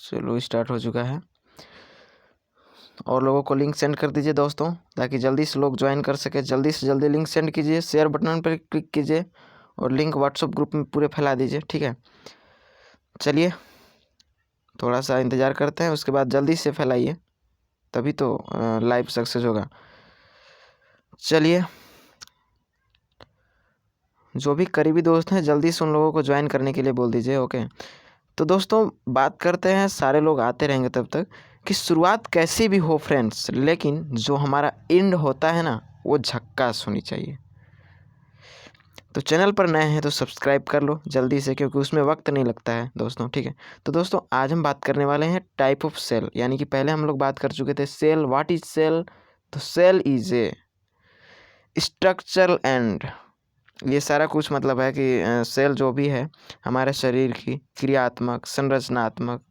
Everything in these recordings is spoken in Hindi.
चलो स्टार्ट हो चुका है। और लोगों को लिंक सेंड कर दीजिए दोस्तों, ताकि जल्दी से लोग ज्वाइन कर सके। जल्दी से जल्दी लिंक सेंड कीजिए, शेयर बटन पर क्लिक कीजिए और लिंक व्हाट्सएप ग्रुप में पूरे फैला दीजिए। ठीक है, चलिए थोड़ा सा इंतज़ार करते हैं, उसके बाद जल्दी से फैलाइए, तभी तो लाइव सक्सेस होगा। चलिए, जो भी करीबी दोस्त हैं जल्दी से उन लोगों को ज्वाइन करने के लिए बोल दीजिए। ओके, तो दोस्तों बात करते हैं, सारे लोग आते रहेंगे तब तक, कि शुरुआत कैसी भी हो फ्रेंड्स, लेकिन जो हमारा एंड होता है ना वो झक्कास होनी चाहिए। तो चैनल पर नए हैं तो सब्सक्राइब कर लो जल्दी से, क्योंकि उसमें वक्त नहीं लगता है दोस्तों। ठीक है, तो दोस्तों आज हम बात करने वाले हैं टाइप ऑफ सेल, यानी कि पहले हम लोग बात कर चुके थे सेल, व्हाट इज सेल। तो cell is a structural and, ये सारा कुछ मतलब है कि सेल जो भी है हमारे शरीर की क्रियात्मक, संरचनात्मक,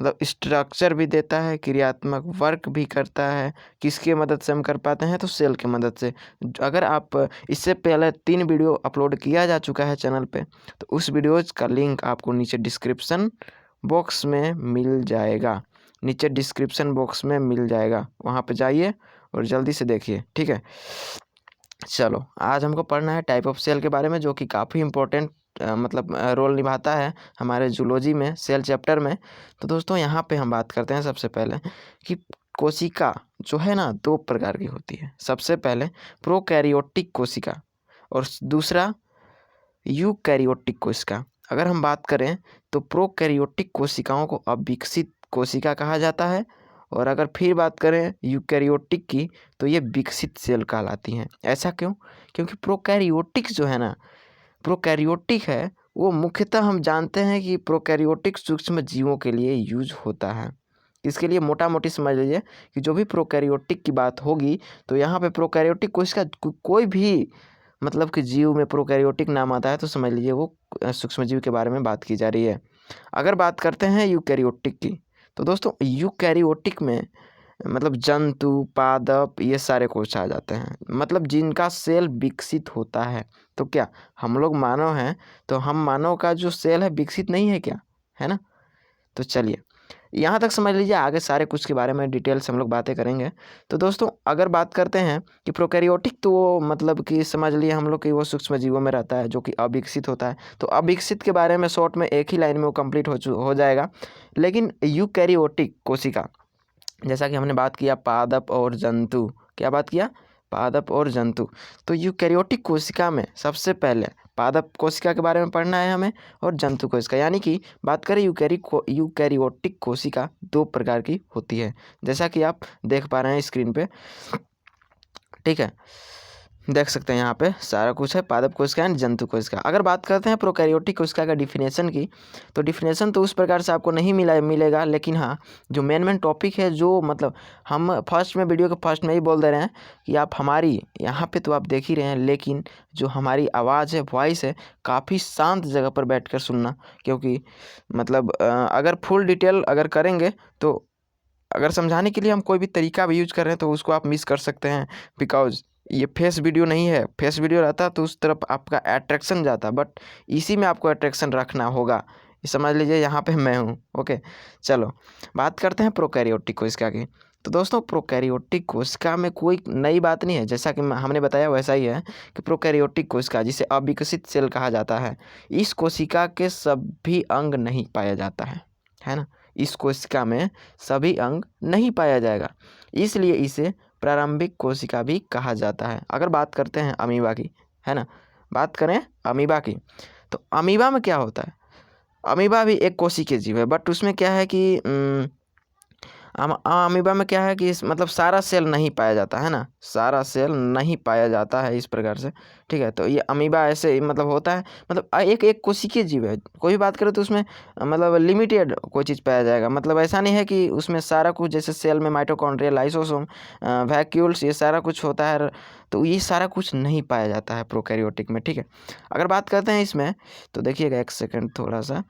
मतलब स्ट्रक्चर भी देता है, क्रियात्मक वर्क भी करता है। किसके मदद से हम कर पाते हैं? तो सेल की मदद से। अगर आप इससे पहले 3 वीडियो अपलोड किया जा चुका है चैनल पे, तो उस वीडियोज का लिंक आपको नीचे डिस्क्रिप्शन बॉक्स में मिल जाएगा। नीचे डिस्क्रिप्शन बॉक्स में मिल जाएगा, वहाँ पे जाइए और जल्दी से देखिए। ठीक है, चलो आज हमको पढ़ना है टाइप ऑफ सेल के बारे में, जो कि काफ़ी इम्पोर्टेंट मतलब रोल निभाता है हमारे जूलॉजी में, सेल चैप्टर में। तो दोस्तों यहाँ पे हम बात करते हैं सबसे पहले कि कोशिका जो है ना 2 प्रकार की होती है। सबसे पहले प्रोकैरियोटिक कोशिका और दूसरा यूकैरियोटिक कोशिका। अगर हम बात करें तो प्रोकैरियोटिक कोशिकाओं को अविकसित कोशिका कहा जाता है, और अगर फिर बात करें यूकैरियोटिक की तो ये विकसित सेल कहलाती हैं। ऐसा क्यों? क्योंकि प्रोकैरियोटिक जो है ना, प्रोकैरियोटिक है वो मुख्यतः हम जानते हैं कि प्रोकैरियोटिक सूक्ष्म जीवों के लिए यूज होता है। इसके लिए मोटा मोटी समझ लीजिए कि जो भी प्रोकैरियोटिक की बात होगी तो यहाँ पे प्रोकैरियोटिक कोशिका कोई भी मतलब कि जीव में प्रोकैरियोटिक नाम आता है तो समझ लीजिए वो सूक्ष्म जीव के बारे में बात की जा रही है। अगर बात करते हैं यूकैरियोटिक की, तो दोस्तों यूकैरियोटिक में मतलब जंतु, पादप, ये सारे कोश आ जाते हैं, मतलब जिनका सेल विकसित होता है। तो क्या हम लोग मानव हैं, तो हम मानव का जो सेल है विकसित नहीं है क्या? है ना? तो चलिए यहाँ तक समझ लीजिए, आगे सारे कुछ के बारे में डिटेल से हम लोग बातें करेंगे। तो दोस्तों अगर बात करते हैं कि प्रोकैरियोटिक, तो वो मतलब कि समझ लिए हम लोग कि वो सूक्ष्म जीवों में रहता है जो कि अविकसित होता है। तो अविकसित के बारे में शॉर्ट में एक ही लाइन में वो कंप्लीट हो जाएगा। लेकिन यूकैरियोटिक कोशिका, जैसा कि हमने बात किया पादप और जंतु, क्या बात किया? पादप और जंतु। तो यूकैरियोटिक कोशिका में सबसे पहले पादप कोशिका के बारे में पढ़ना है हमें, और जंतु कोशिका, यानी कि बात करें यूकैरियोटिक कोशिका 2 प्रकार की होती है, जैसा कि आप देख पा रहे हैं स्क्रीन पे। ठीक है, देख सकते हैं यहाँ पे सारा कुछ है, पादप कोशिका एंड जंतु कोशिका। अगर बात करते हैं प्रोकैरियोटिक कोशिका का डिफिनेशन की, तो डिफिनेशन तो उस प्रकार से आपको नहीं मिलेगा, लेकिन हाँ जो मेन टॉपिक है, जो मतलब हम फर्स्ट में वीडियो के फर्स्ट में ही बोल दे रहे हैं कि आप हमारी यहाँ पे तो आप देख ही रहे हैं, लेकिन जो हमारी आवाज़ है, वॉइस है, काफ़ी शांत जगह पर बैठ कर सुनना, क्योंकि मतलब अगर फुल डिटेल अगर करेंगे तो अगर समझाने के लिए हम कोई भी तरीका भी यूज कर रहे हैं तो उसको आप मिस कर सकते हैं, बिकॉज ये फेस वीडियो नहीं है। फेस वीडियो रहता तो उस तरफ आपका अट्रैक्शन जाता, बट इसी में आपको अट्रैक्शन रखना होगा। ये समझ लीजिए, यहाँ पे मैं हूँ। ओके, चलो बात करते हैं प्रोकैरियोटिक कोशिका की। तो दोस्तों प्रोकैरियोटिक कोशिका में कोई नई बात नहीं है, जैसा कि हमने बताया वैसा ही है कि प्रोकैरियोटिक कोशिका, जिसे अविकसित सेल कहा जाता है, इस कोशिका के सभी अंग नहीं पाया जाता है ना? इस कोशिका में सभी अंग नहीं पाया जाएगा, इसलिए इसे प्रारंभिक कोशिका भी कहा जाता है। अगर बात करते हैं अमीबा की, है ना, बात करें अमीबा की, तो अमीबा में क्या होता है? अमीबा भी एक कोशिकीय जीव है, बट उसमें क्या है कि अमीबा में क्या है कि मतलब सारा सेल नहीं पाया जाता है ना, सारा सेल नहीं पाया जाता है इस प्रकार से। ठीक है, तो ये अमीबा ऐसे मतलब होता है, मतलब एक एक कोशिकीय जीव है। कोई भी बात करें तो उसमें मतलब लिमिटेड कोई चीज़ पाया जाएगा, मतलब ऐसा नहीं है कि उसमें सारा कुछ, जैसे सेल में माइटोकॉन्ड्रिया, लाइसोसोम, वैक्यूल्स, ये सारा कुछ होता है, तो ये सारा कुछ नहीं पाया जाता है प्रोकैरियोटिक में। ठीक है, अगर बात करते हैं इसमें, तो देखिएगा एक सेकेंड थोड़ा सा,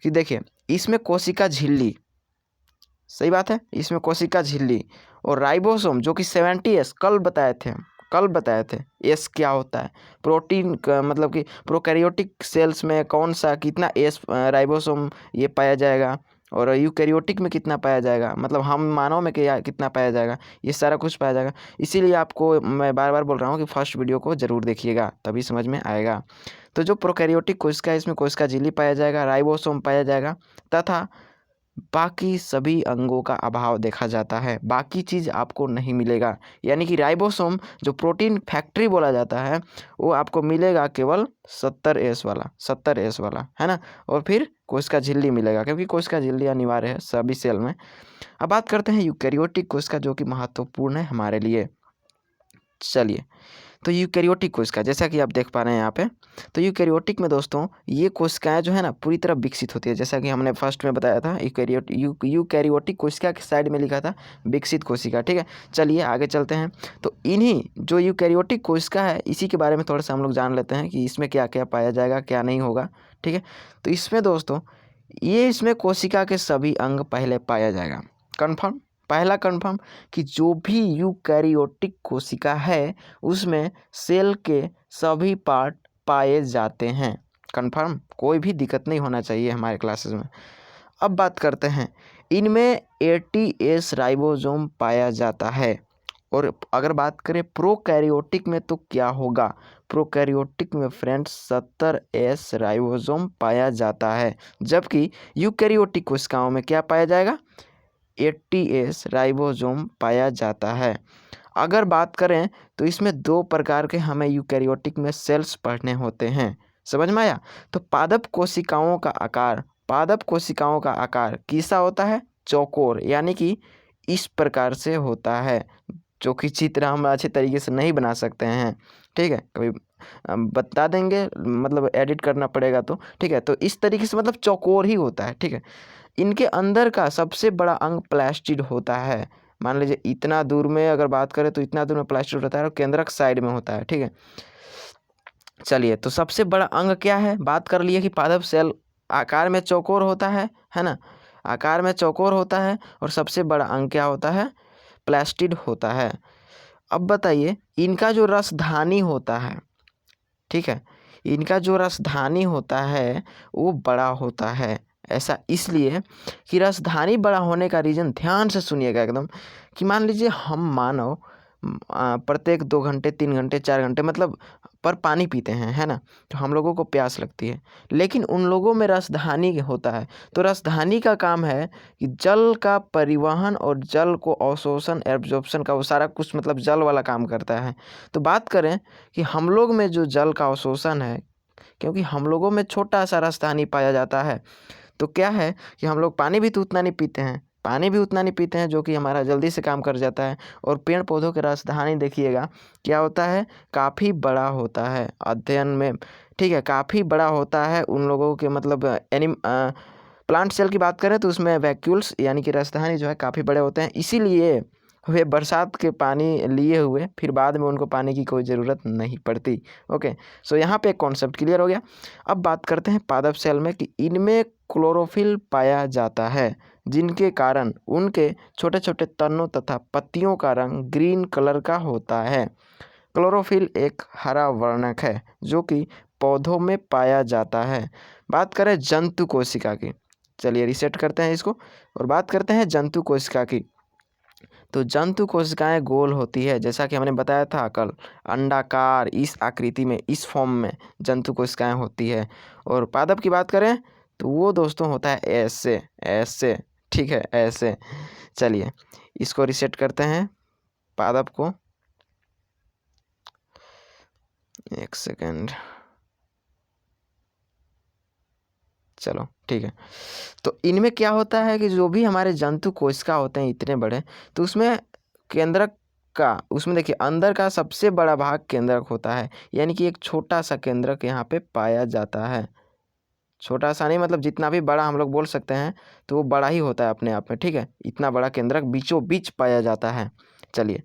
कि देखिए इसमें कोशिका झिल्ली, सही बात है, इसमें कोशिका झिल्ली और राइबोसोम, जो कि 70S कल बताए थे एस क्या होता है, प्रोटीन का मतलब कि प्रोकैरियोटिक सेल्स में कौन सा कितना एस राइबोसोम ये पाया जाएगा, और यूकैरियोटिक में कितना पाया जाएगा, मतलब हम मानव में क्या कितना पाया जाएगा, ये सारा कुछ पाया जाएगा। इसीलिए आपको मैं बार बार बोल रहा हूँ कि फर्स्ट वीडियो को ज़रूर देखिएगा, तभी समझ में आएगा। तो जो प्रोकैरियोटिक कोशिका है, इसमें कोशिका झिल्ली पाया जाएगा, राइबोसोम पाया जाएगा तथा बाकी सभी अंगों का अभाव देखा जाता है। बाकी चीज़ आपको नहीं मिलेगा, यानी कि राइबोसोम जो प्रोटीन फैक्ट्री बोला जाता है वो आपको मिलेगा केवल 70S वाला, है ना। और फिर कोशिका झिल्ली मिलेगा, क्योंकि कोशिका झिल्ली अनिवार्य है सभी सेल में। अब बात करते हैं यूकैरियोटिक कोशिका, जो कि महत्वपूर्ण है हमारे लिए। चलिए, तो यूकैरियोटिक कोशिका जैसा कि आप देख पा रहे हैं यहाँ पे, तो यूकैरियोटिक में दोस्तों ये कोशिकाएं जो है ना पूरी तरह विकसित होती है, जैसा कि हमने फर्स्ट में बताया था। यूकैरियोटिक कोशिका के साइड में लिखा था विकसित कोशिका, ठीक है। चलिए आगे चलते हैं। तो इन्हीं जो यूकैरियोटिक कोशिका है, इसी के बारे में थोड़ा सा हम लोग जान लेते हैं कि इसमें क्या क्या पाया जाएगा, क्या नहीं होगा, ठीक है। तो इसमें दोस्तों इसमें कोशिका के सभी अंग पहले पाया जाएगा, कन्फर्म। पहला कन्फर्म कि जो भी यूकैरियोटिक कोशिका है उसमें सेल के सभी पार्ट पाए जाते हैं, कन्फर्म। कोई भी दिक्कत नहीं होना चाहिए हमारे क्लासेस में। अब बात करते हैं, इनमें ATS राइबोसोम पाया जाता है। और अगर बात करें प्रोकैरियोटिक में तो क्या होगा, प्रोकैरियोटिक में फ्रेंड्स 70S राइबोसोम पाया जाता है, जबकि यूकैरियोटिक कोशिकाओं में क्या पाया जाएगा, 80S राइबोसोम पाया जाता है। अगर बात करें तो इसमें 2 प्रकार के हमें यूकैरियोटिक में सेल्स पढ़ने होते हैं, समझ में आया। तो पादप कोशिकाओं का आकार कैसा होता है, चौकोर, यानी कि इस प्रकार से होता है, जो कि चित्र हम अच्छे तरीके से नहीं बना सकते हैं, ठीक है। कभी बता देंगे, मतलब एडिट करना पड़ेगा तो, ठीक है। तो इस तरीके से मतलब चौकोर ही होता है, ठीक है। इनके अंदर का सबसे बड़ा अंग प्लास्टिड होता है। मान लीजिए इतना दूर में अगर बात करें तो इतना दूर में प्लास्टिड होता है और केंद्रक साइड में होता है, ठीक है। चलिए, तो सबसे बड़ा अंग क्या है, बात कर लिए कि पादप सेल आकार में चौकोर होता है ना, आकार में चौकोर होता है। और सबसे बड़ा अंग क्या होता है, प्लास्टिड होता है। अब बताइए, इनका जो रसधानी होता है, ठीक है, इनका जो रसधानी होता है वो बड़ा होता है। ऐसा इसलिए कि रसधानी बड़ा होने का रीज़न, ध्यान से सुनिएगा एकदम, कि मान लीजिए हम मानव प्रत्येक 2 घंटे 3 घंटे 4 घंटे मतलब पर पानी पीते हैं, है ना। तो हम लोगों को प्यास लगती है, लेकिन उन लोगों में रसधानी होता है। तो रसधानी का काम है कि जल का परिवहन और जल को अवशोषण एब्जॉर्प्शन का, वो सारा कुछ मतलब जल वाला काम करता है। तो बात करें कि हम लोग में जो जल का अवशोषण है, क्योंकि हम लोगों में छोटा सा रसधानी पाया जाता है, तो क्या है कि हम लोग पानी भी तो उतना नहीं पीते हैं, जो कि हमारा जल्दी से काम कर जाता है। और पेड़ पौधों के रसधानी देखिएगा क्या होता है, काफ़ी बड़ा होता है अध्ययन में, ठीक है, काफ़ी बड़ा होता है उन लोगों के, मतलब प्लांट सेल की बात करें तो उसमें वैक्यूल्स यानी कि रसधानी जो है काफ़ी बड़े होते हैं, इसीलिए वे बरसात के पानी लिए हुए फिर बाद में उनको पानी की कोई ज़रूरत नहीं पड़ती। ओके, सो यहाँ पे एक कॉन्सेप्ट क्लियर हो गया। अब बात करते हैं पादप सेल में कि इनमें क्लोरोफिल पाया जाता है, जिनके कारण उनके छोटे छोटे तनों तथा पत्तियों का रंग ग्रीन कलर का होता है। क्लोरोफिल एक हरा वर्णक है जो कि पौधों में पाया जाता है। बात करें जंतु कोशिका की, चलिए रीसेट करते हैं इसको और बात करते हैं जंतु कोशिका की। तो जंतु कोशिकाएं गोल होती है, जैसा कि हमने बताया था कल, अंडाकार इस आकृति में, इस फॉर्म में जंतु कोशिकाएं होती है। और पादप की बात करें तो वो दोस्तों होता है ऐसे ऐसे, ठीक है, ऐसे। चलिए इसको रीसेट करते हैं पादप को, एक सेकेंड, चलो ठीक है। तो इनमें क्या होता है कि जो भी हमारे जंतु कोशिका होते हैं इतने बड़े, तो उसमें केंद्रक का, उसमें देखिए अंदर का सबसे बड़ा भाग केंद्रक होता है, यानी कि एक छोटा सा केंद्रक यहाँ पे पाया जाता है। छोटा सा नहीं मतलब जितना भी बड़ा हम लोग बोल सकते हैं तो वो बड़ा ही होता है अपने आप में, ठीक है। इतना बड़ा केंद्रक बीचों बीच पाया जाता है। चलिए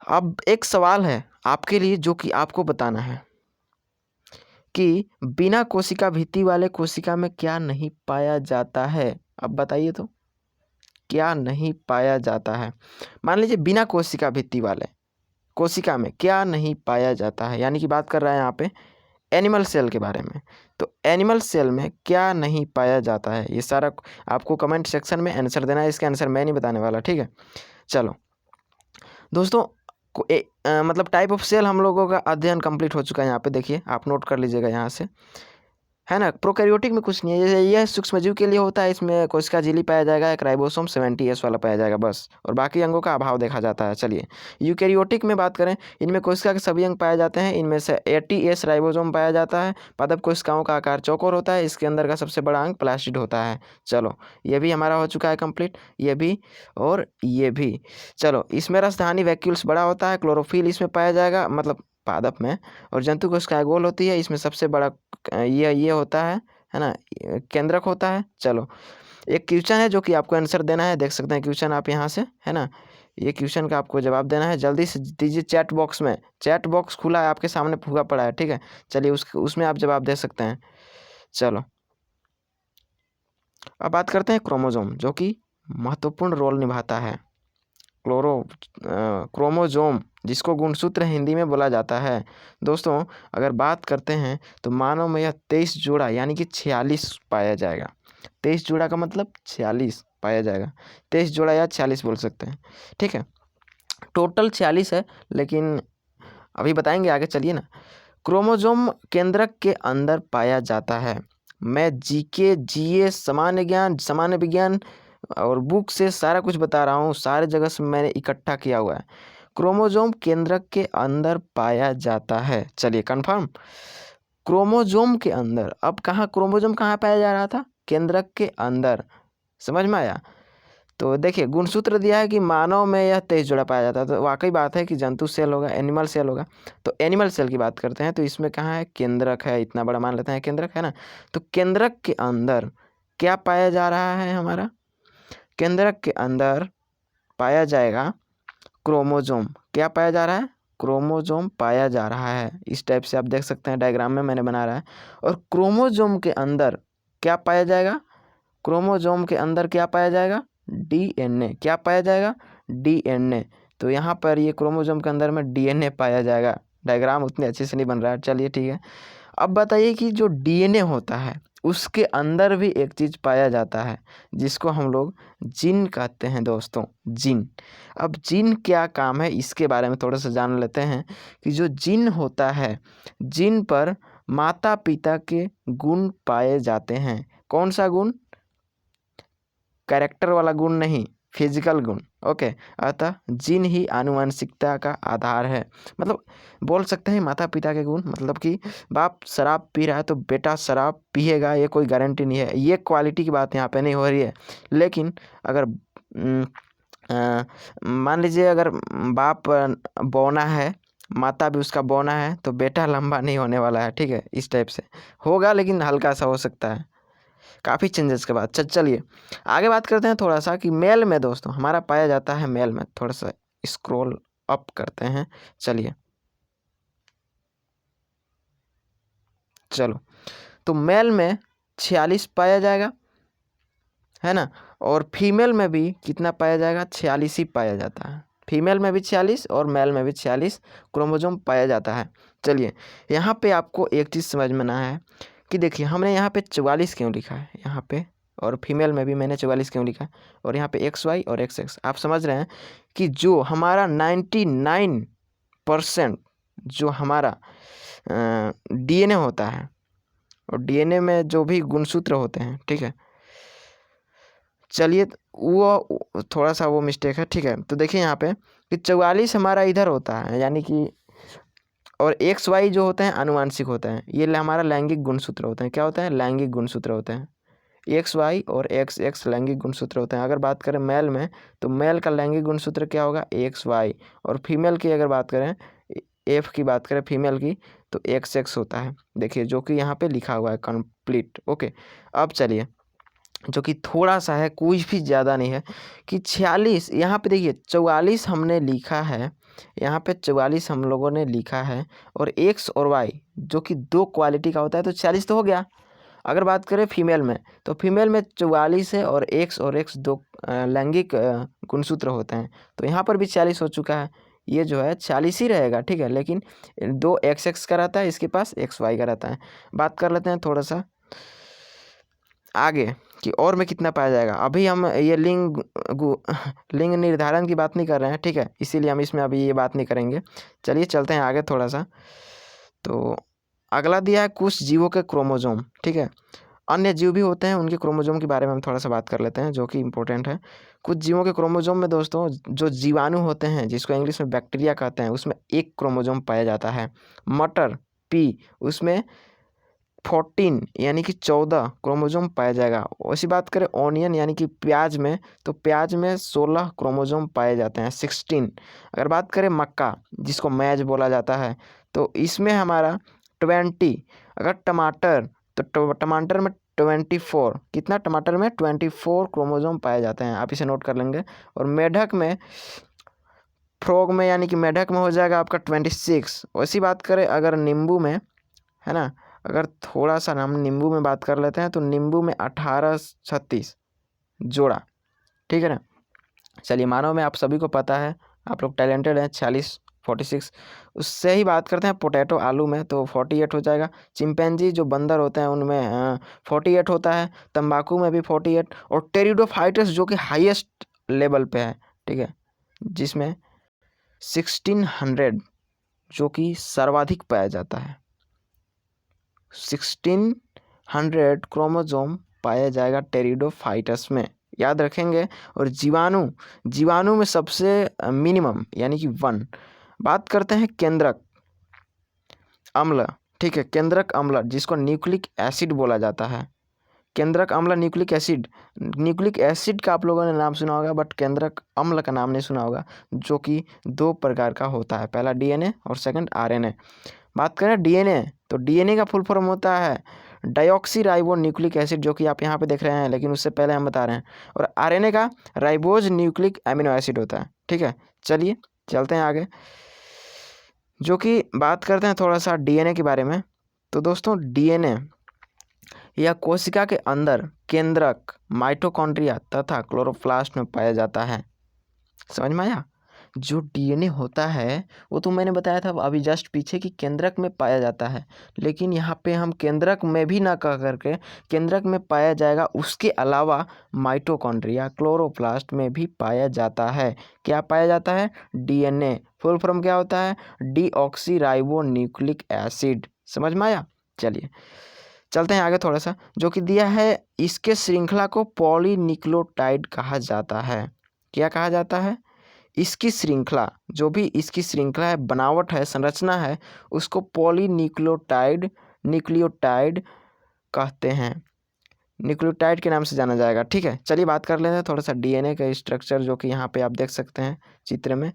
अब एक सवाल है आपके लिए जो कि आपको बताना है कि बिना कोशिका भित्ति वाले कोशिका में क्या नहीं पाया जाता है। अब बताइए तो क्या नहीं पाया जाता है। मान लीजिए बिना कोशिका भित्ति वाले कोशिका में क्या नहीं पाया जाता है, यानी कि बात कर रहा है यहाँ पे एनिमल सेल के बारे में। तो एनिमल सेल में क्या नहीं पाया जाता है, ये सारा आपको कमेंट सेक्शन में आंसर देना है। इसका आंसर मैं नहीं बताने वाला, ठीक है। चलो दोस्तों, मतलब टाइप ऑफ सेल हम लोगों का अध्ययन कंप्लीट हो चुका है। यहाँ पे देखिए, आप नोट कर लीजिएगा यहाँ से, है ना। प्रोकैरियोटिक में कुछ नहीं है, जैसे यह सूक्ष्मजीव के लिए होता है, इसमें कोशिका झिल्ली पाया जाएगा, एक राइबोसोम 70S वाला पाया जाएगा बस, और बाकी अंगों का अभाव देखा जाता है। चलिए यूकैरियोटिक में बात करें, इनमें कोशिका के सभी अंग पाए जाते हैं, इनमें से 80S राइबोसोम पाया जाता है। पादप कोशिकाओं का आकार चौकोर होता है, इसके अंदर का सबसे बड़ा अंग प्लास्टिड होता है। चलो ये भी हमारा हो चुका है कंप्लीट, ये भी और ये भी। चलो इसमें रसधानी वैक्यूल्स बड़ा होता है, क्लोरोफिल इसमें पाया जाएगा, मतलब पादप में, और जंतु कोशिकाएं गोल होती है, इसमें सबसे बड़ा ये होता है ना, केंद्रक होता है। चलो एक क्वेश्चन है जो कि आपको आंसर देना है, देख सकते हैं क्वेश्चन आप यहाँ से, है ना। ये क्वेश्चन का आपको जवाब देना है, जल्दी से दीजिए चैट बॉक्स में। चैट बॉक्स खुला है आपके सामने, फूगा पड़ा है, ठीक है। चलिए उसमें आप जवाब दे सकते हैं। चलो अब बात करते हैं क्रोमोजोम, जो कि महत्वपूर्ण रोल निभाता है। क्रोमोजोम, जिसको गुणसूत्र हिंदी में बोला जाता है। दोस्तों अगर बात करते हैं तो मानव में यह 23 जोड़ा यानी कि 46 पाया जाएगा। 23 जोड़ा का मतलब 46 पाया जाएगा, 23 जोड़ा या 46 बोल सकते हैं, ठीक है। टोटल 46 है, लेकिन अभी बताएंगे आगे, चलिए ना। क्रोमोजोम केंद्रक के अंदर पाया जाता है। मैं जीके, जीएस, सामान्य ज्ञान, सामान्य विज्ञान और बुक से सारा कुछ बता रहा हूँ, सारे जगह से मैंने इकट्ठा किया हुआ है। क्रोमोजोम केंद्रक के अंदर पाया जाता है। चलिए कंफर्म, क्रोमोजोम के अंदर। अब कहाँ क्रोमोजोम कहाँ पाया जा रहा था, केंद्रक के अंदर, समझ में आया। तो देखिए गुणसूत्र दिया है कि मानव में यह 23 जोड़ा पाया जाता है, तो वाकई बात है कि जंतु सेल होगा, एनिमल सेल होगा। तो एनिमल सेल की बात करते हैं, तो इसमें कहाँ है, केंद्रक है, इतना बड़ा मान लेते हैं केंद्रक, है ना। तो केंद्रक के अंदर क्या पाया जा रहा है, हमारा केंद्रक के अंदर पाया जाएगा क्रोमोजोम। क्या पाया जा रहा है, क्रोमोजोम पाया जा रहा है। इस टाइप से आप देख सकते हैं, डायग्राम में मैंने बना रहा है। और क्रोमोजोम के अंदर क्या पाया जाएगा, क्रोमोजोम के अंदर क्या पाया जाएगा, डीएनए। क्या पाया जाएगा, डीएनए। तो यहाँ पर ये क्रोमोजोम के अंदर में डीएनए पाया जाएगा। डायग्राम उतने अच्छे से नहीं बन रहा है, चलिए ठीक है। अब बताइए कि जो डीएनए होता है उसके अंदर भी एक चीज़ पाया जाता है, जिसको हम लोग जीन कहते हैं दोस्तों, जीन। अब जीन क्या काम है, इसके बारे में थोड़ा सा जान लेते हैं कि जो जीन होता है, जीन पर माता पिता के गुण पाए जाते हैं। कौन सा गुण, कैरेक्टर वाला गुण नहीं, फिजिकल गुण, ओके। अतः जीन ही आनुवंशिकता का आधार है। मतलब बोल सकते हैं माता पिता के गुण, मतलब कि बाप शराब पी रहा है तो बेटा शराब पिएगा, ये कोई गारंटी नहीं है, ये क्वालिटी की बात यहाँ पे नहीं हो रही है। लेकिन अगर मान लीजिए अगर बाप बौना है, माता भी उसका बौना है, तो बेटा लंबा नहीं होने वाला है, ठीक है। इस टाइप से होगा, लेकिन हल्का सा हो सकता है, काफ़ी चेंजेस के बाद। चलिए आगे बात करते हैं थोड़ा सा कि मेल में दोस्तों हमारा पाया जाता है, मेल में थोड़ा सा स्क्रॉल अप करते हैं। चलिए चलो, तो मेल में 46 पाया जाएगा, है ना। और फीमेल में भी कितना पाया जाएगा, 46 ही पाया जाता है। फीमेल में भी 46 और मेल में भी 46 क्रोमोजोम पाया जाता है। चलिए यहाँ पे आपको एक चीज़ समझ में ना है कि देखिए हमने यहाँ पे 44 क्यों लिखा है यहाँ पे, और फीमेल में भी मैंने 44 क्यों लिखा है, और यहाँ पे XY और XX। आप समझ रहे हैं कि जो हमारा 99% जो हमारा DNA होता है, और DNA में जो भी गुणसूत्र होते हैं, ठीक है। चलिए वो थोड़ा सा वो मिस्टेक है, ठीक है। तो देखिए यहाँ पे कि 44 हमारा इधर होता है, यानी कि, और XY जो होते हैं आनुवांशिक होते हैं, ये हमारा लैंगिक गुणसूत्र होते हैं। क्या होते हैं, लैंगिक गुणसूत्र होते हैं। XY और XX लैंगिक गुणसूत्र होते हैं। अगर बात करें मेल में, तो मेल का लैंगिक गुणसूत्र क्या होगा, XY। और फीमेल की अगर बात करें, F की बात करें फीमेल की, तो XX होता है। देखिए जो कि यहाँ पे लिखा हुआ है कंप्लीट, ओके। अब चलिए जो कि थोड़ा सा है, कुछ भी ज़्यादा नहीं है, कि 46 यहाँ पे देखिए 44 हमने लिखा है, यहाँ पे 44 हम लोगों ने लिखा है, और X और Y जो कि 2 क्वालिटी का होता है, तो 46 तो हो गया। अगर बात करें फीमेल में, तो फीमेल में 44 है, और X 2 लैंगिक गुणसूत्र होते हैं, तो यहाँ पर भी 46 हो चुका है। ये जो है 40 ही रहेगा, ठीक है। लेकिन 2 XX का रहता है, इसके पास XY का रहता है। बात कर लेते हैं थोड़ा सा आगे कि और में कितना पाया जाएगा। अभी हम ये लिंग निर्धारण की बात नहीं कर रहे हैं, ठीक है, इसीलिए हम इसमें अभी ये बात नहीं करेंगे। चलिए चलते हैं आगे थोड़ा सा। तो अगला दिया है कुछ जीवों के क्रोमोजोम, ठीक है। अन्य जीव भी होते हैं, उनके क्रोमोजोम के बारे में हम थोड़ा सा बात कर लेते हैं, जो कि इम्पोर्टेंट है। कुछ जीवों के क्रोमोजोम में दोस्तों जो जीवाणु होते हैं, जिसको इंग्लिश में बैक्टीरिया कहते हैं, उसमें एक क्रोमोजोम पाया जाता है। मटर पी, उसमें 14 यानी कि 14 क्रोमोजोम पाया जाएगा। वैसी बात करें ऑनियन यानी कि प्याज में, तो प्याज में 16 क्रोमोजोम पाए जाते हैं, 16। अगर बात करें मक्का, जिसको मैज बोला जाता है, तो इसमें हमारा 20। अगर टमाटर, तो टमाटर में 24, कितना टमाटर में 24 क्रोमोजोम पाए जाते हैं, आप इसे नोट कर लेंगे। और मेढक में, फ्रॉग में यानी कि मेढक में हो जाएगा आपका 26। वैसी बात करें अगर नींबू में, है ना, अगर थोड़ा सा हम नींबू में बात कर लेते हैं, तो नींबू में 18 36 जोड़ा, ठीक है ना। चलिए मानव में आप सभी को पता है, आप लोग टैलेंटेड हैं, 46 46। उससे ही बात करते हैं पोटैटो आलू में, तो 48 हो जाएगा। चिंपैंजी जो बंदर होते हैं उनमें 48 होता है। तंबाकू में भी 48। और टेरिडोफाइटस जो कि हाईएस्ट लेवल पे है, ठीक है, जिसमें 1600 जो कि सर्वाधिक पाया जाता है। 1600 क्रोमोजोम पाया जाएगा टेरिडोफाइटस में, याद रखेंगे। और जीवाणु में सबसे मिनिमम यानी कि 1। बात करते हैं केंद्रक अम्ल, ठीक है, केंद्रक अम्ल जिसको न्यूक्लिक एसिड बोला जाता है। केंद्रक अम्ल न्यूक्लिक एसिड का आप लोगों ने नाम सुना होगा, बट केंद्रक अम्ल का नाम नहीं सुना होगा, जो कि 2 प्रकार का होता है, पहला DNA और सेकंड RNA। बात करें DNA, तो DNA का फुल फॉर्म होता है डाइऑक्सी राइबो न्यूक्लिक एसिड, जो कि आप यहाँ पे देख रहे हैं, लेकिन उससे पहले हम बता रहे हैं। और RNA का राइबोज न्यूक्लिक एमिनो एसिड होता है, ठीक है। चलिए चलते हैं आगे, जो कि बात करते हैं थोड़ा सा DNA के बारे में। तो दोस्तों DNA यह कोशिका के अंदर केंद्रक, माइटोकॉन्ड्रिया तथा क्लोरोप्लास्ट में पाया जाता है। समझ में आया? जो DNA होता है वो तो मैंने बताया था अभी जस्ट पीछे कि केंद्रक में पाया जाता है, लेकिन यहाँ पे हम केंद्रक में भी ना कह करके केंद्रक में पाया जाएगा, उसके अलावा माइटोकॉन्ड्रिया, क्लोरोप्लास्ट में भी पाया जाता है। क्या पाया जाता है? DNA। फुल फॉर्म क्या होता है? Deoxy ribo nucleic acid. समझ में आया? चलिए चलते हैं आगे थोड़ा सा, जो कि दिया है इसके श्रृंखला को पॉलीन्यूक्लियोटाइड कहा जाता है। क्या कहा जाता है? इसकी श्रृंखला, जो भी इसकी श्रृंखला है, बनावट है, संरचना है, उसको न्यूक्लियोटाइड कहते हैं, न्यूक्लियोटाइड के नाम से जाना जाएगा, ठीक है। चलिए बात कर लेते हैं थोड़ा सा DNA का स्ट्रक्चर, जो कि यहाँ पे आप देख सकते हैं चित्र में,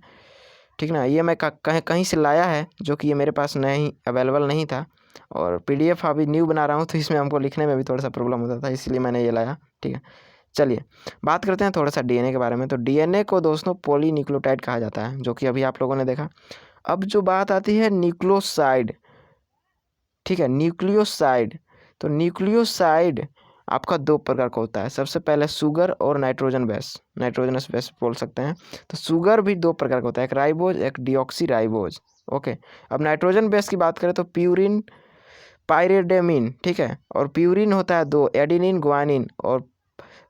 ठीक ना। ये मैं कहीं से लाया है, जो कि ये मेरे पास नहीं अवेलेबल नहीं था, और PDF अभी न्यू बना रहा हूँ, तो इसमें हमको लिखने में भी थोड़ा सा प्रॉब्लम होता था, इसलिए मैंने ये लाया, ठीक है। चलिए बात करते हैं थोड़ा सा DNA के बारे में। तो DNA को दोस्तों पॉलीन्यूक्लियोटाइड कहा जाता है, जो कि अभी आप लोगों ने देखा। अब जो बात आती है न्यूक्लियोसाइड, ठीक है, न्यूक्लियोसाइड। तो न्यूक्लियोसाइड आपका 2 प्रकार का होता है, सबसे पहले शुगर और नाइट्रोजनस बेस बोल सकते हैं। तो शुगर भी 2 प्रकार का होता है, एक राइबोज, एक डीऑक्सी राइबोज, ओके। अब नाइट्रोजन बेस की बात करें तो प्यूरिन, पाइरिडेमिन, ठीक है। और प्यूरिन होता है 2, एडिनिन, ग्वानिन। और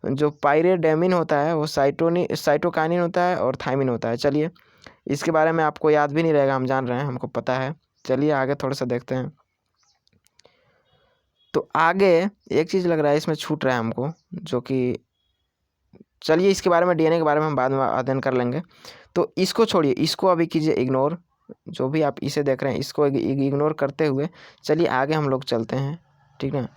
जो पाइरिडेमिन होता है वो साइटोकाइनिन होता है, और थाइमिन होता है। चलिए इसके बारे में आपको याद भी नहीं रहेगा, हम जान रहे हैं, हमको पता है। चलिए आगे थोड़ा सा देखते हैं। तो आगे एक चीज़ लग रहा है इसमें छूट रहा है हमको, जो कि चलिए इसके बारे में, DNA के बारे में हम बाद में अध्ययन कर लेंगे। तो इसको छोड़िए, इसको अभी कीजिए इग्नोर, जो भी आप इसे देख रहे हैं इसको इग्नोर करते हुए चलिए आगे हम लोग चलते हैं, ठीक ना।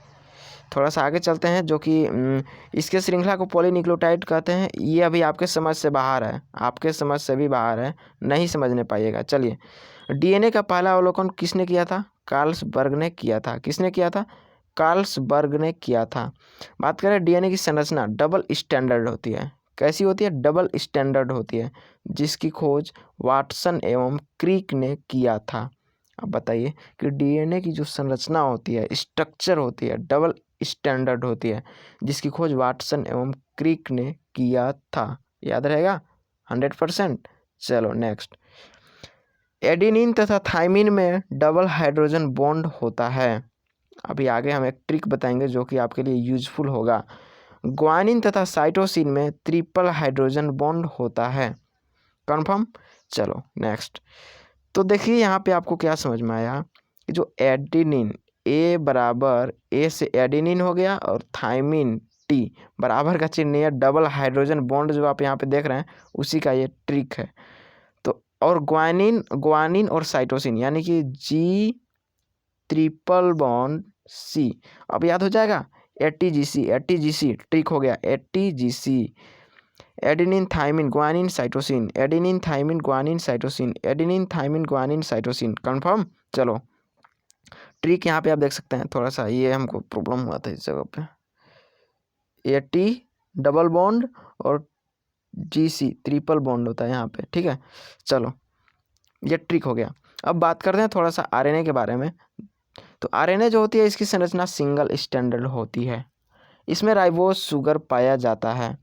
थोड़ा सा आगे चलते हैं, जो कि इसके श्रृंखला को पॉलीन्यूक्लियोटाइड कहते हैं। ये अभी आपके समझ से बाहर है, आपके समझ से भी बाहर है, नहीं समझने पाइएगा। चलिए DNA का पहला अवलोकन किसने किया था? कार्लसबर्ग ने किया था। किसने किया था? कार्लसबर्ग ने किया था। बात करें DNA की संरचना डबल स्टैंडर्ड होती है। कैसी होती है? डबल स्टैंडर्ड होती है, जिसकी खोज वाटसन एवं क्रिक ने किया था। अब बताइए कि DNA की जो संरचना होती है, स्ट्रक्चर होती है, डबल स्टैंडर्ड होती है, जिसकी खोज वाटसन एवं क्रिक ने किया था। याद रहेगा 100%। चलो नेक्स्ट, एडेनिन तथा थाइमिन में डबल हाइड्रोजन बॉन्ड होता है। अभी आगे हम एक ट्रिक बताएंगे जो कि आपके लिए यूजफुल होगा। ग्वानिन तथा साइटोसिन में ट्रिपल हाइड्रोजन बॉन्ड होता है। कन्फर्म। चलो नेक्स्ट। तो देखिए यहाँ पे आपको क्या समझ में आया कि जो एडेनिन ए बराबर ए से एडेनिन हो गया और थाइमिन टी बराबर का चिन्ह है डबल हाइड्रोजन बॉन्ड जो आप यहाँ पे देख रहे हैं उसी का ये ट्रिक है। तो और ग्वानिन और साइटोसिन यानी कि जी ट्रिपल बॉन्ड सी, अब याद हो जाएगा एटीजीसी ट्रिक हो गया ATGC. Adenine thymine guanine cytosine, adenine thymine guanine cytosine, adenine thymine guanine cytosine. Confirm. चलो ट्रिक यहाँ पे आप देख सकते हैं, थोड़ा सा ये हमको प्रॉब्लम हुआ था इस जगह पे। एटी डबल बॉन्ड और जीसी ट्रिपल बॉन्ड होता है यहाँ पे, ठीक है। चलो ये ट्रिक हो गया। अब बात करते हैं थोड़ा सा आरएनए के बारे में। तो आरएनए जो होती है इसकी संरचना सिंगल स्टैंडर्ड होती है। इसमें राइबोज शुगर पाया जाता है।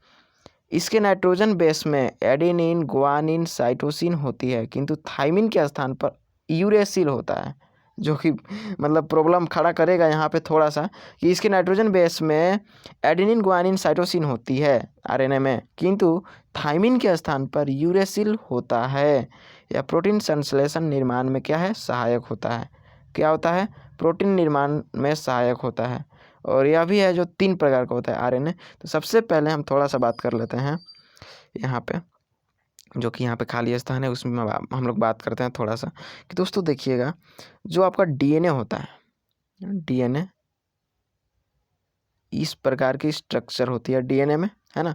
इसके नाइट्रोजन बेस में एडेनिन ग्वानिन साइटोसिन होती है, किंतु थाइमिन के स्थान पर यूरेसिल होता है, जो कि मतलब प्रॉब्लम खड़ा करेगा यहाँ पे थोड़ा सा कि इसके नाइट्रोजन बेस में एडेनिन ग्वानिन साइटोसिन होती है आरएनए में, किंतु थाइमिन के स्थान पर यूरेसिल होता है। यह प्रोटीन संश्लेषण निर्माण में क्या है, सहायक होता है। क्या होता है, प्रोटीन निर्माण में सहायक होता है। और यह भी है जो 3 प्रकार का होता है आरएनए। तो सबसे पहले हम थोड़ा सा बात कर लेते हैं यहाँ पे, जो कि यहाँ पे खाली स्थान है उसमें हम लोग बात करते हैं थोड़ा सा कि दोस्तों देखिएगा जो आपका डीएनए होता है, डीएनए इस प्रकार की स्ट्रक्चर होती है डीएनए में, है ना।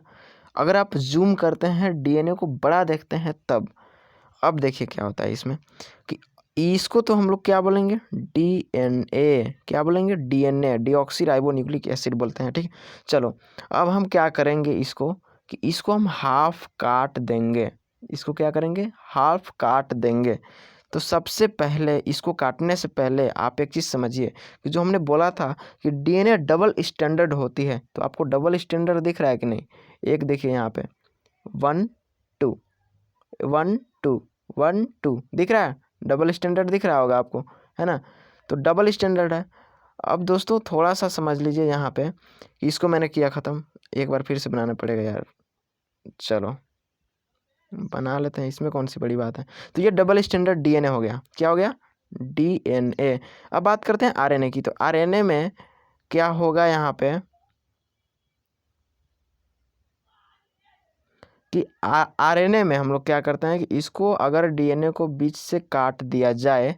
अगर आप जूम करते हैं डीएनए को बड़ा देखते हैं तब, अब देखिए क्या होता है इसमें कि इसको तो हम लोग क्या बोलेंगे, डीएनए, क्या बोलेंगे, DNA deoxy ribo nucleic acid बोलते हैं, ठीक। चलो अब हम क्या करेंगे इसको कि इसको हम हाफ काट देंगे। इसको क्या करेंगे, हाफ काट देंगे। तो सबसे पहले इसको काटने से पहले आप एक चीज़ समझिए कि जो हमने बोला था कि डीएनए डबल स्टैंडर्ड होती है, तो आपको डबल स्टैंडर्ड दिख रहा है कि नहीं। एक देखिए यहाँ पे 1 2 1 2 1 2 दिख रहा है, डबल स्टैंडर्ड दिख रहा होगा आपको, है ना। तो डबल स्टैंडर्ड है। अब दोस्तों थोड़ा सा समझ लीजिए यहाँ पे कि इसको मैंने किया ख़त्म, एक बार फिर से बनाना पड़ेगा यार। चलो बना लेते हैं, इसमें कौन सी बड़ी बात है। तो ये डबल स्टैंडर्ड डीएनए हो गया। क्या हो गया, डीएनए। अब बात करते हैं आरएनए की। तो आरएनए में क्या होगा यहाँ पे कि आरएनए में हम लोग क्या करते हैं कि इसको अगर डीएनए को बीच से काट दिया जाए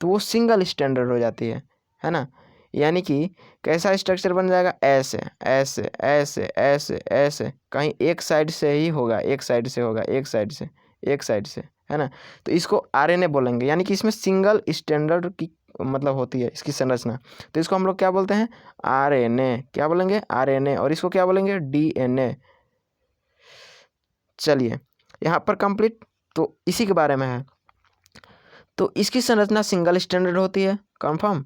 तो वो सिंगल स्टैंडर्ड हो जाती है ना। यानी कि कैसा स्ट्रक्चर बन जाएगा, ऐसे ऐसे ऐसे ऐसे ऐसे, कहीं एक साइड से ही होगा, एक साइड से होगा, एक साइड से, एक साइड से, है ना। तो इसको आरएनए बोलेंगे, यानी कि इसमें सिंगल स्टैंडर्ड की मतलब होती है इसकी संरचना। तो इसको हम लोग क्या बोलते हैं, आरएनए। क्या बोलेंगे, आरएनए। और इसको क्या बोलेंगे, डीएनए। चलिए यहाँ पर कंप्लीट, तो इसी के बारे में है। तो इसकी संरचना सिंगल स्टैंडर्ड होती है, कंफर्म।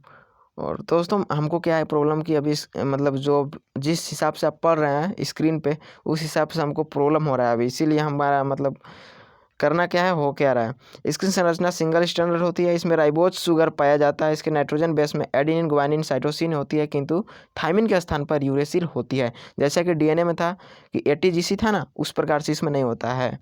और दोस्तों हमको क्या है प्रॉब्लम की अभी मतलब जो जिस हिसाब से आप पढ़ रहे हैं स्क्रीन पे उस हिसाब से हमको प्रॉब्लम हो रहा है अभी, इसीलिए हमारा मतलब करना क्या है, हो क्या रहा है। इसकी संरचना सिंगल स्टैंडर्ड होती है। इसमें राइबोज शुगर पाया जाता है। इसके नाइट्रोजन बेस में एडेनिन ग्वानिन साइटोसिन होती है, किंतु थाइमिन के स्थान पर यूरेसिल होती है। जैसा कि डीएनए में था कि एटीजीसी था ना, उस प्रकार से इसमें नहीं होता है।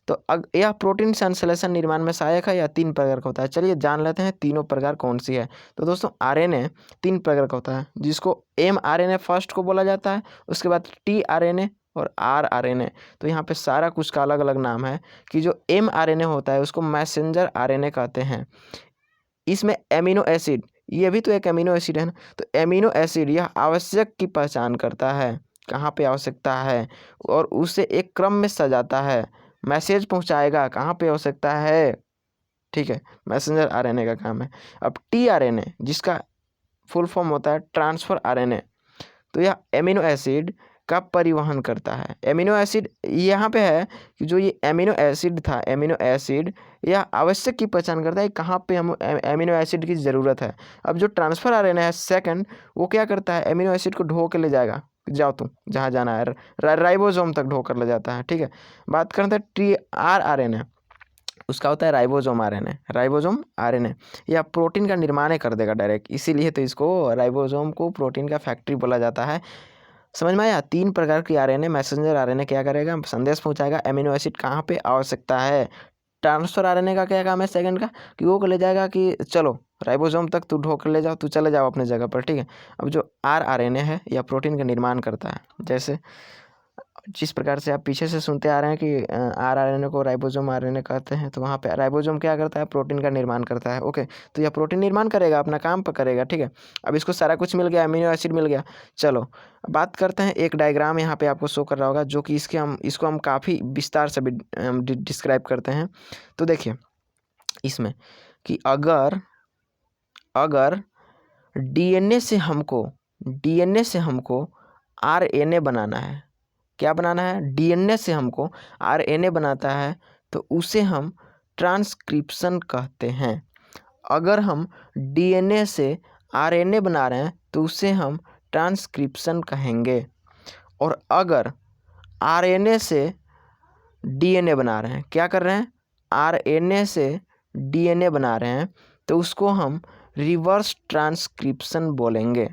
तो यह प्रोटीन संश्लेषण निर्माण में सहायक है। या 3 प्रकार का होता है। चलिए जान लेते हैं तीनों प्रकार कौन सी है। तो दोस्तों आरएनए 3 प्रकार का होता है, जिसको एमआरएनए फर्स्ट को बोला जाता है, उसके बाद टीआरएनए और आरआरएनए। तो यहाँ पे सारा कुछ का अलग अलग नाम है कि जो एमआरएनए होता है उसको मैसेंजर आरएनए कहते हैं। इसमें एमिनो एसिड, ये भी तो एक एमिनो एसिड है ना। तो एमिनो एसिड यह आवश्यक की पहचान करता है, कहाँ पे आवश्यकता है, और उसे एक क्रम में सजाता है, मैसेज पहुँचाएगा कहाँ पे आवश्यकता है, ठीक है। मैसेंजर आरएनए का काम है। अब टीआरएनए जिसका फुल फॉर्म होता है ट्रांसफर आरएनए, तो यह एमिनो एसिड का परिवहन करता है। एमिनो एसिड यहाँ पे है कि जो ये एमिनो एसिड था, एमिनो एसिड यह आवश्यक की पहचान करता है कहाँ पे हम एमिनो एसिड की ज़रूरत है। अब जो ट्रांसफर आरएनए है सेकंड, वो क्या करता है, एमिनो एसिड को ढो के ले जाएगा, जाओ तुम जहाँ जाना है, राइबोसोम तक ढो कर ले जाता है, ठीक है। बात करते हैं T R R N A. उसका होता है राइबोसोम आरएनए, राइबोसोम आरएनए या प्रोटीन का निर्माण कर देगा डायरेक्ट, इसीलिए तो इसको राइबोसोम को प्रोटीन का फैक्ट्री बोला जाता है। समझ में आया? 3 प्रकार की आरएनए, मैसेंजर आरएनए क्या करेगा, संदेश पहुंचाएगा, अमीनो एसिड कहाँ पे आवश्यकता है। ट्रांसफर आरएनए का क्या काम है सेकंड का, कि वो ले जाएगा कि चलो राइबोसोम तक तू ढोकर ले जाओ, तू चले जाओ अपने जगह पर, ठीक है। अब जो आरएनए है या प्रोटीन का निर्माण करता है, जैसे जिस प्रकार से आप पीछे से सुनते आ रहे हैं कि आरएनए को राइबोसोम आरएनए कहते हैं, तो वहाँ पे राइबोसोम क्या करता है, प्रोटीन का निर्माण करता है। ओके, तो यह प्रोटीन निर्माण करेगा, अपना काम पर करेगा, ठीक है। अब इसको सारा कुछ मिल गया, अमीनो एसिड मिल गया। चलो बात करते हैं, एक डायग्राम यहाँ पे आपको शो कर रहा होगा, जो कि इसको हम काफ़ी विस्तार से डिस्क्राइब करते हैं। तो देखिए इसमें कि अगर डीएनए से हमको आरएनए बनाना है, क्या बनाना है, डीएनए से हमको आरएनए बनाता है, तो उसे हम ट्रांसक्रिप्शन कहते हैं। अगर हम डीएनए से आरएनए बना रहे हैं तो उसे हम ट्रांसक्रिप्शन कहेंगे। और अगर आरएनए से डीएनए बना रहे हैं, क्या कर रहे हैं, आरएनए से डीएनए बना रहे हैं, तो उसको हम रिवर्स ट्रांसक्रिप्शन बोलेंगे।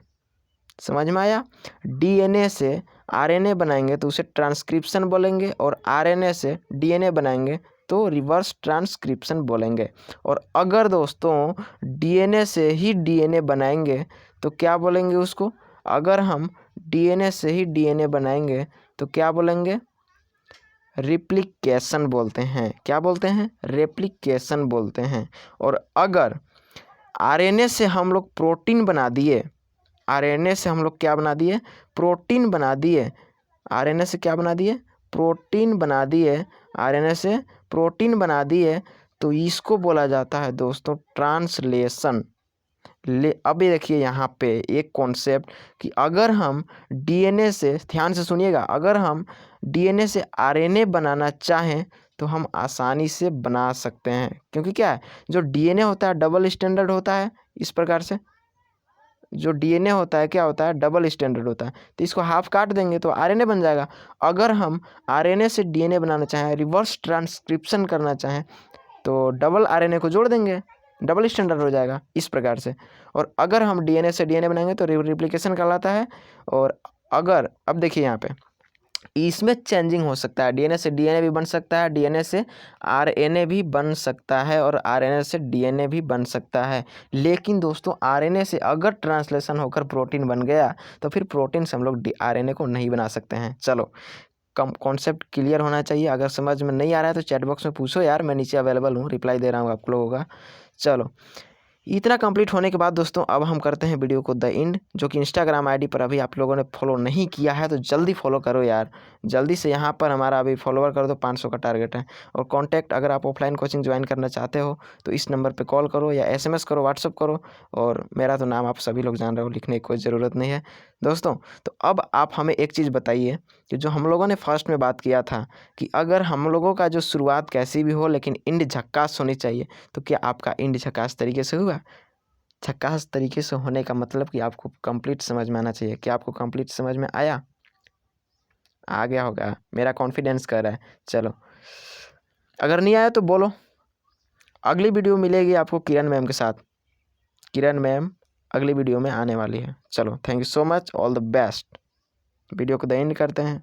समझ में आया? डीएनए से आरएनए बनाएंगे तो उसे ट्रांसक्रिप्शन बोलेंगे, और आरएनए से डीएनए बनाएंगे तो रिवर्स ट्रांसक्रिप्शन बोलेंगे। और अगर दोस्तों डीएनए से ही डीएनए बनाएंगे तो क्या बोलेंगे उसको, अगर हम डीएनए से ही डीएनए बनाएंगे तो क्या बोलेंगे, रेप्लिकेशन बोलते हैं। क्या बोलते हैं, रेप्लिकेशन बोलते हैं। और अगर आरएनए से हम लोग प्रोटीन बना दिए, आरएनए से हम लोग क्या बना दिए, प्रोटीन बना दिए, आरएनए से क्या बना दिए, प्रोटीन बना दिए, आरएनए से प्रोटीन बना दिए, तो इसको बोला जाता है दोस्तों ट्रांसलेशन। अब ये देखिए यहाँ पे एक कॉन्सेप्ट कि अगर हम डीएनए से, ध्यान से सुनिएगा, अगर हम डीएनए से आरएनए बनाना चाहें तो हम आसानी से बना सकते हैं, क्योंकि क्या है, जो डीएनए होता है डबल स्टैंडर्ड होता है। इस प्रकार से जो डीएनए होता है क्या होता है, डबल स्टैंडर्ड होता है, तो इसको हाफ काट देंगे तो आरएनए बन जाएगा। अगर हम आरएनए से डीएनए बनाना चाहें, रिवर्स ट्रांसक्रिप्शन करना चाहें, तो डबल आरएनए को जोड़ देंगे, डबल स्टैंडर्ड हो जाएगा, इस प्रकार से। और अगर हम डीएनए से डीएनए बनाएंगे तो रिप्लिकेशन कहलाता है। और अगर अब देखिए यहाँ पे इसमें चेंजिंग हो सकता है, डीएनए से डीएनए भी बन सकता है, डीएनए से आरएनए भी बन सकता है, और आरएनए से डीएनए भी बन सकता है। लेकिन दोस्तों आरएनए से अगर ट्रांसलेशन होकर प्रोटीन बन गया तो फिर प्रोटीन से हम लोग आरएनए को नहीं बना सकते हैं। चलो कॉन्सेप्ट क्लियर होना चाहिए। अगर समझ में नहीं आ रहा है तो चैट बॉक्स में पूछो यार, मैं नीचे अवेलेबल हूँ, रिप्लाई दे रहा हूँ आप लोगों का। चलो इतना कंप्लीट होने के बाद दोस्तों अब हम करते हैं वीडियो को द एंड, जो कि इंस्टाग्राम आईडी पर अभी आप लोगों ने फॉलो नहीं किया है तो जल्दी फॉलो करो यार, जल्दी से। यहाँ पर हमारा अभी फॉलोवर कर दो, 500 का टारगेट है। और कांटेक्ट, अगर आप ऑफलाइन कोचिंग ज्वाइन करना चाहते हो तो इस नंबर पे कॉल करो या एसएमएस करो, व्हाट्सअप करो। और मेरा तो नाम आप सभी लोग जान रहे हो, लिखने की कोई ज़रूरत नहीं है दोस्तों। तो अब आप हमें एक चीज़ बताइए कि जो हम लोगों ने फर्स्ट में बात किया था कि अगर हम लोगों का जो शुरुआत कैसी भी हो लेकिन इंड झक्कास होनी चाहिए, तो क्या आपका इंड झक्कास तरीके से हुआ? झक्कास तरीके से होने का मतलब कि आपको कंप्लीट समझ में आना चाहिए। क्या आपको कंप्लीट समझ में आया? आ गया होगा, मेरा कॉन्फिडेंस कर रहा है। चलो अगर नहीं आया तो बोलो। अगली वीडियो मिलेगी आपको किरण मैम के साथ, किरण मैम अगली वीडियो में आने वाली है। चलो thank you so much, all the best. Video को द एंड करते हैं।